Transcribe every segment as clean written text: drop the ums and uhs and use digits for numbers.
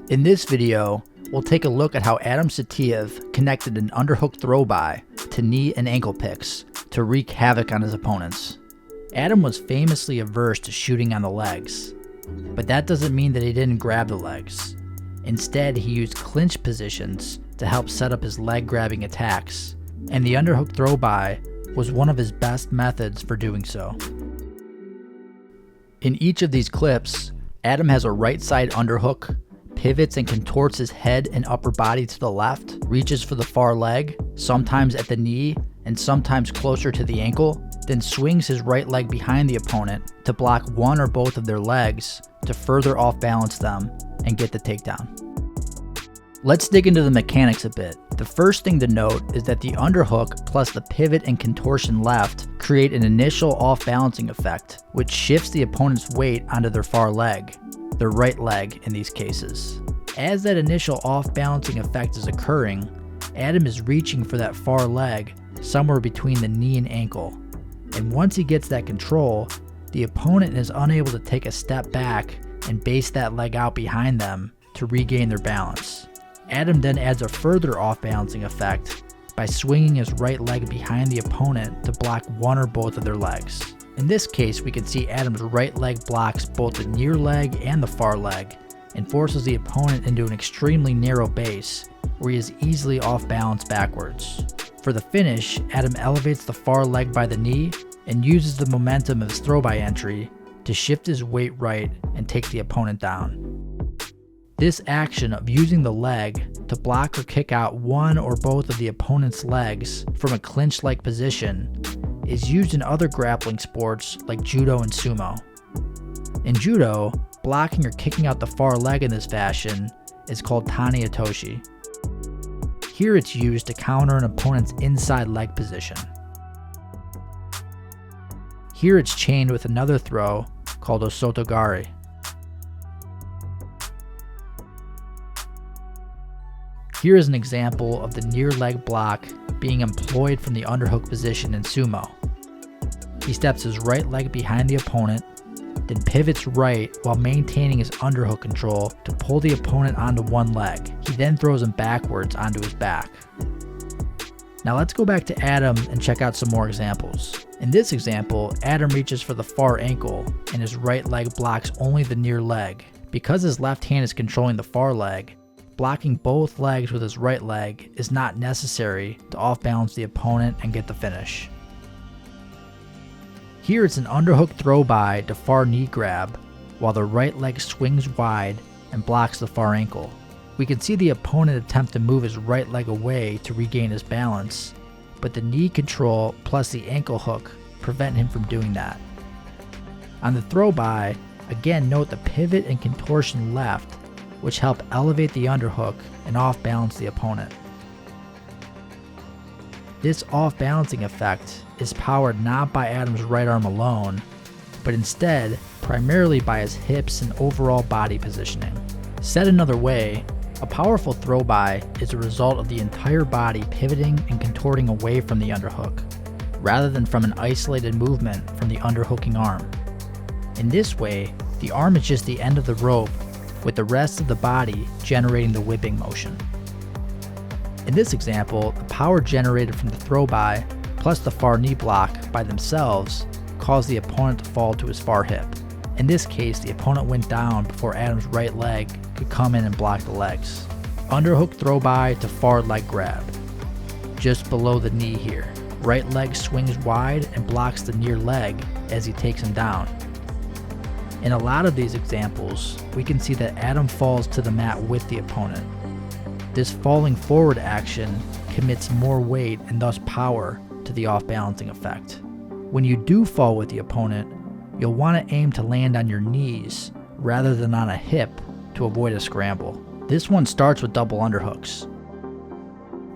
In this video, we'll take a look at how Adam Saitiev connected an underhook throw-by to knee and ankle picks to wreak havoc on his opponents. Adam was famously averse to shooting on the legs, but that doesn't mean that he didn't grab the legs. Instead, he used clinch positions to help set up his leg-grabbing attacks, and the underhook throw-by was one of his best methods for doing so. In each of these clips, Adam has a right side underhook, pivots and contorts his head and upper body to the left, reaches for the far leg, sometimes at the knee and sometimes closer to the ankle, then swings his right leg behind the opponent to block one or both of their legs to further off-balance them and get the takedown. Let's dig into the mechanics a bit. The first thing to note is that the underhook plus the pivot and contortion left create an initial off-balancing effect, which shifts the opponent's weight onto their far leg, their right leg in these cases. As that initial off-balancing effect is occurring, Adam is reaching for that far leg somewhere between the knee and ankle. And once he gets that control, the opponent is unable to take a step back and base that leg out behind them to regain their balance. Adam then adds a further off-balancing effect by swinging his right leg behind the opponent to block one or both of their legs. In this case, we can see Adam's right leg blocks both the near leg and the far leg and forces the opponent into an extremely narrow base where he is easily off balance backwards. For the finish, Adam elevates the far leg by the knee and uses the momentum of his throw-by entry to shift his weight right and take the opponent down. This action of using the leg to block or kick out one or both of the opponent's legs from a clinch-like position is used in other grappling sports like judo and sumo. In judo, blocking or kicking out the far leg in this fashion is called Tani Otoshi. Here it's used to counter an opponent's inside leg position. Here it's chained with another throw called osotogari. Here is an example of the near leg block being employed from the underhook position in sumo. He steps his right leg behind the opponent, then pivots right while maintaining his underhook control to pull the opponent onto one leg. He then throws him backwards onto his back. Now let's go back to Adam and check out some more examples. In this example, Adam reaches for the far ankle and his right leg blocks only the near leg. Because his left hand is controlling the far leg, blocking both legs with his right leg is not necessary to off-balance the opponent and get the finish. Here it's an underhook throw-by to far knee grab, while the right leg swings wide and blocks the far ankle. We can see the opponent attempt to move his right leg away to regain his balance, but the knee control plus the ankle hook prevent him from doing that. On the throw-by, again note the pivot and contortion left, which help elevate the underhook and off-balance the opponent. This off-balancing effect is powered not by Adam's right arm alone, but instead primarily by his hips and overall body positioning. Said another way, a powerful throw-by is a result of the entire body pivoting and contorting away from the underhook, rather than from an isolated movement from the underhooking arm. In this way, the arm is just the end of the rope, with the rest of the body generating the whipping motion. In this example, the power generated from the throw-by plus the far knee block by themselves caused the opponent to fall to his far hip. In this case, the opponent went down before Adam's right leg could come in and block the legs. Underhook throw-by to far leg grab. Just below the knee here. Right leg swings wide and blocks the near leg as he takes him down. In a lot of these examples, we can see that Adam falls to the mat with the opponent. This falling forward action commits more weight and thus power to the off-balancing effect. When you do fall with the opponent, you'll want to aim to land on your knees rather than on a hip to avoid a scramble. This one starts with double underhooks,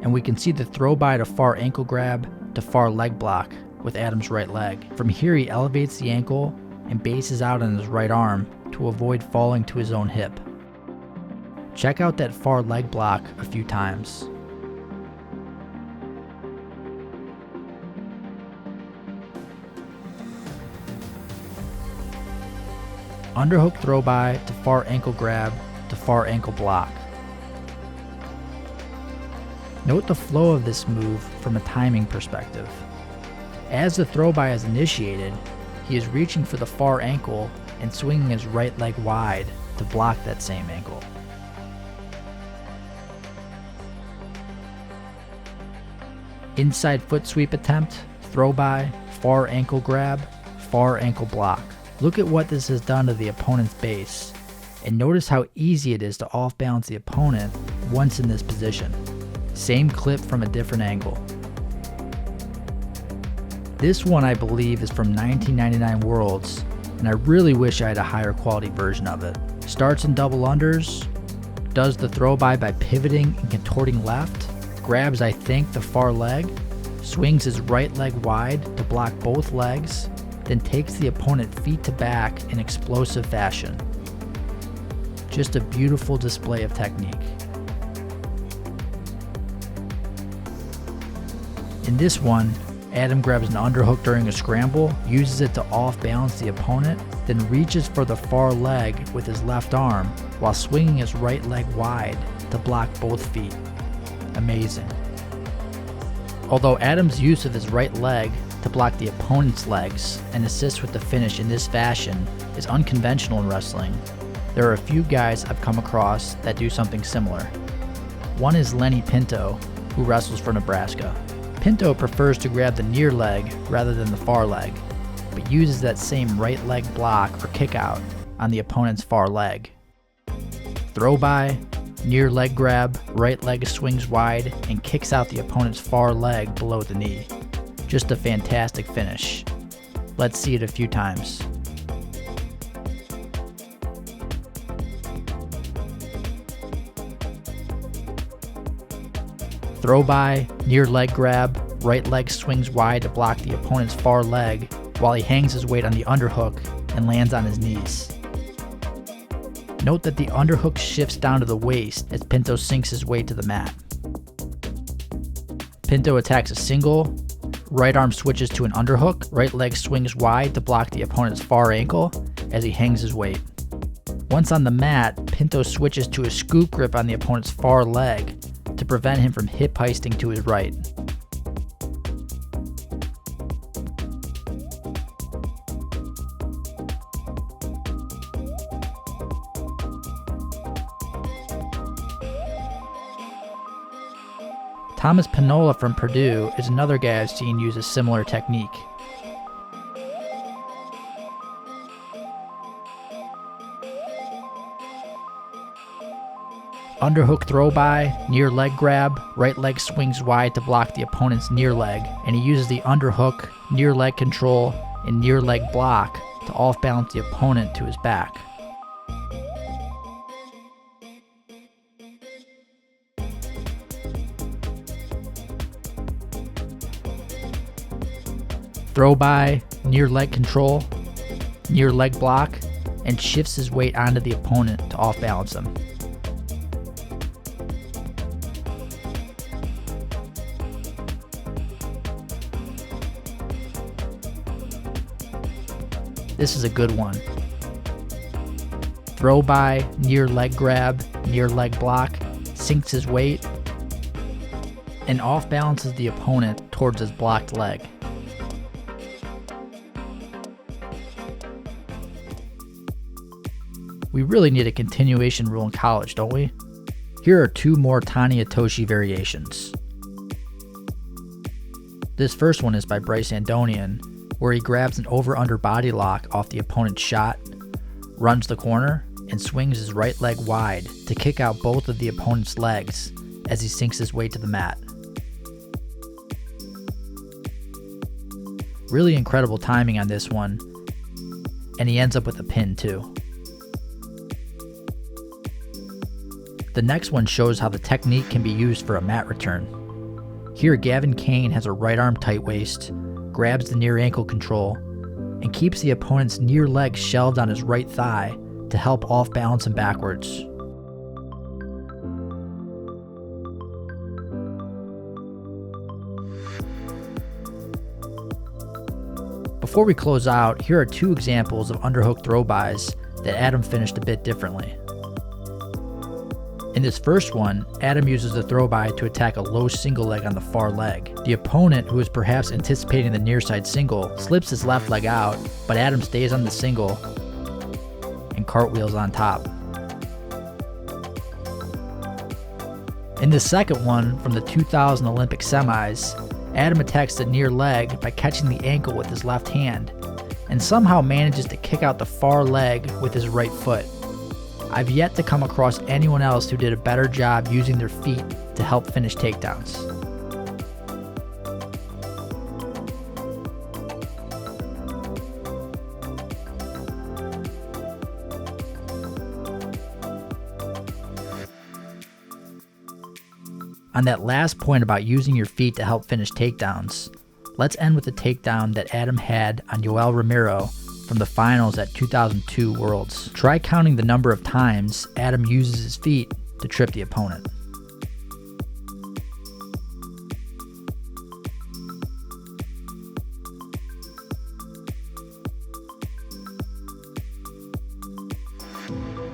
and we can see the throw-by to far ankle grab to far leg block with Adam's right leg. From here he elevates the ankle and bases out on his right arm to avoid falling to his own hip. Check out that far leg block a few times. Underhook throw-by to far ankle grab to far ankle block. Note the flow of this move from a timing perspective. As the throw by is initiated, he is reaching for the far ankle and swinging his right leg wide to block that same ankle. Inside foot sweep attempt, throw by, far ankle grab, far ankle block. Look at what this has done to the opponent's base, and notice how easy it is to off balance the opponent once in this position. Same clip from a different angle. This one I believe is from 1999 Worlds, and I really wish I had a higher quality version of it. Starts in double unders, does the throw by pivoting and contorting left, grabs I think the far leg, swings his right leg wide to block both legs, then takes the opponent feet to back in explosive fashion. Just a beautiful display of technique. In this one, Adam grabs an underhook during a scramble, uses it to off-balance the opponent, then reaches for the far leg with his left arm while swinging his right leg wide to block both feet. Amazing. Although Adam's use of his right leg to block the opponent's legs and assist with the finish in this fashion is unconventional in wrestling, there are a few guys I've come across that do something similar. One is Lenny Pinto, who wrestles for Nebraska. Pinto prefers to grab the near leg rather than the far leg, but uses that same right leg block or kick out on the opponent's far leg. Throw by, near leg grab, right leg swings wide and kicks out the opponent's far leg below the knee. Just a fantastic finish. Let's see it a few times. Throw by, near leg grab, right leg swings wide to block the opponent's far leg while he hangs his weight on the underhook and lands on his knees. Note that the underhook shifts down to the waist as Pinto sinks his weight to the mat. Pinto attacks a single, right arm switches to an underhook, right leg swings wide to block the opponent's far ankle as he hangs his weight. Once on the mat, Pinto switches to a scoop grip on the opponent's far leg to prevent him from hip heisting to his right. Thomas Pinola from Purdue is another guy I've seen use a similar technique. Underhook throw by, near leg grab, right leg swings wide to block the opponent's near leg, and he uses the underhook, near leg control, and near leg block to off balance the opponent to his back. Throw by, near leg control, near leg block, and shifts his weight onto the opponent to off balance him. This is a good one. Throw by, near leg grab, near leg block, sinks his weight, and off balances the opponent towards his blocked leg. We really need a continuation rule in college, don't we? Here are two more Tani Otoshi variations. This first one is by Bryce Andonian, where he grabs an over-under body lock off the opponent's shot, runs the corner, and swings his right leg wide to kick out both of the opponent's legs as he sinks his weight to the mat. Really incredible timing on this one, and he ends up with a pin too. The next one shows how the technique can be used for a mat return. Here, Gavin Kane has a right arm tight waist, grabs the near ankle control, and keeps the opponent's near leg shelved on his right thigh to help off balance him backwards. Before we close out, here are two examples of underhook throw bys that Adam finished a bit differently. In this first one, Adam uses the throw by to attack a low single leg on the far leg. The opponent, who is perhaps anticipating the near side single, slips his left leg out, but Adam stays on the single and cartwheels on top. In the second one, from the 2000 Olympic semis, Adam attacks the near leg by catching the ankle with his left hand, and somehow manages to kick out the far leg with his right foot. I've yet to come across anyone else who did a better job using their feet to help finish takedowns. On that last point about using your feet to help finish takedowns, let's end with the takedown that Adam had on Yoel Romero from the finals at 2002 Worlds. Try counting the number of times Adam uses his feet to trip the opponent.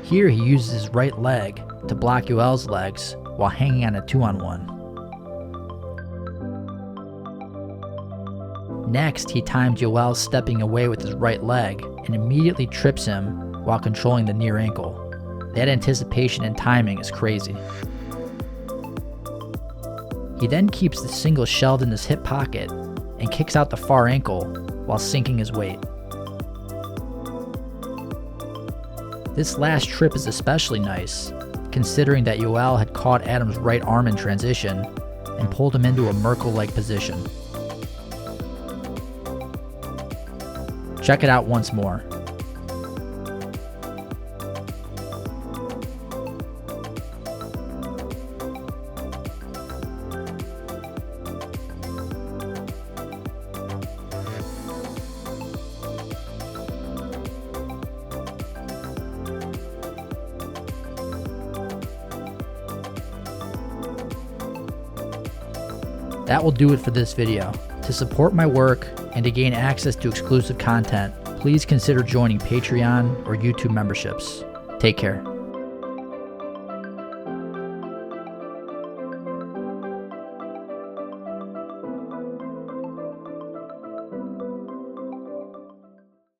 Here he uses his right leg to block Yoel's legs while hanging on a 2-on-1. Next, he times Yoel stepping away with his right leg and immediately trips him while controlling the near ankle. That anticipation and timing is crazy. He then keeps the single shelved in his hip pocket and kicks out the far ankle while sinking his weight. This last trip is especially nice, considering that Yoel had caught Adam's right arm in transition and pulled him into a Merkle-like position. Check it out once more. That will do it for this video. To support my work and to gain access to exclusive content, please consider joining Patreon or YouTube memberships. Take care.